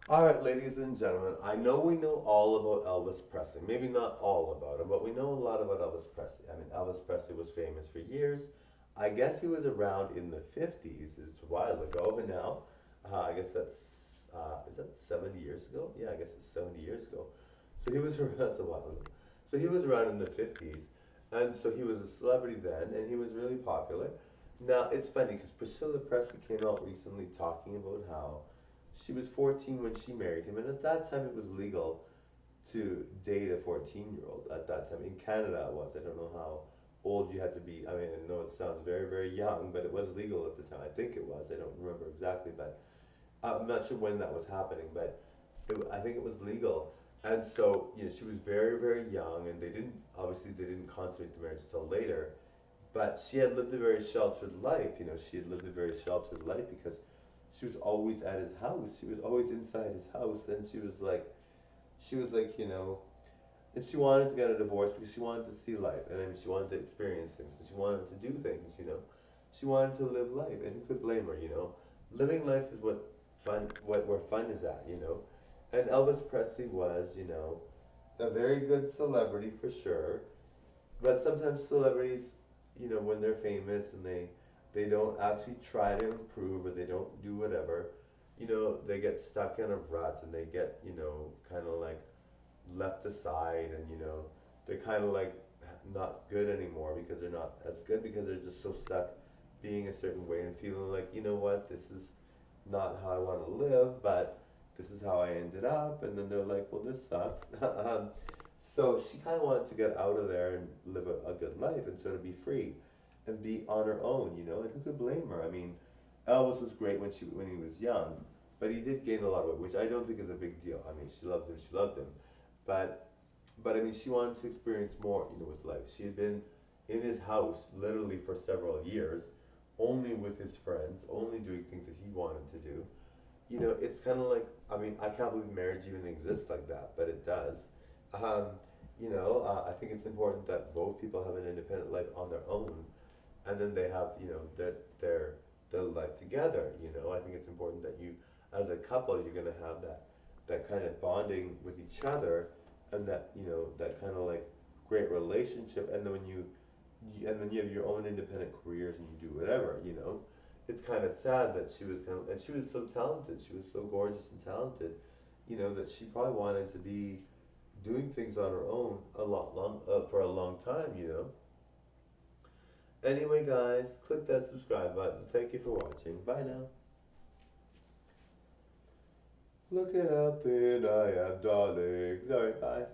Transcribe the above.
All right, ladies and gentlemen, I know we know all about Elvis Presley. Maybe not all about him, but we know a lot about Elvis Presley. I mean, Elvis Presley was famous for years. I guess he was around in the 50s. It's a while ago now. I guess is that 70 years ago? Yeah, I guess it's 70 years ago. So he was around, that's a while ago. So he was around in the 50s, and so he was a celebrity then, and he was really popular. Now, it's funny because Priscilla Presley came out recently talking about how she was 14 when she married him, and at that time it was legal to date a 14-year-old. At that time in Canada, it was. I don't know how old you had to be. I mean, I know it sounds very, very young, but it was legal at the time. I think it was. I don't remember exactly, but I'm not sure when that was happening, but I think it was legal. And so, she was very, very young, and they didn't consummate the marriage until later. But she had lived a very sheltered life. She had lived a very sheltered life because she was always at his house. She was always inside his house, and she was like, and she wanted to get a divorce because she wanted to see life, and I mean, she wanted to experience things, and she wanted to do things. She wanted to live life, and who could blame her? Living life is where fun is at. And Elvis Presley was a very good celebrity for sure, but sometimes celebrities when they're famous and they don't actually try to improve or they don't do whatever they get stuck in a rut and they get kind of like left aside and they're kind of like not good anymore because they're not as good because they're just so stuck being a certain way and feeling like, what, this is not how I want to live, but this is how I ended up. And then they're like, well, this sucks. So she kind of wanted to get out of there and live a good life and sort of be free and be on her own. And who could blame her? I mean, Elvis was great when he was young, but he did gain a lot of weight, which I don't think is a big deal. I mean, she loved him, but I mean, she wanted to experience more with life. She had been in his house literally for several years, only with his friends, only doing things that he wanted to do. It's kind of like, I mean, I can't believe marriage even exists like that, but it does. I think it's important that both people have an independent life on their own, and then they have their life together. I think it's important that you, as a couple, you're gonna have that kind of bonding with each other, and that kind of like great relationship. And then and then you have your own independent careers and you do whatever. It's kind of sad that and she was so talented. She was so gorgeous and talented that she probably wanted to be doing things on her own for a long time. Anyway, guys, click that subscribe button. Thank you for watching. Bye now. Look it up and I am darling. Sorry, bye.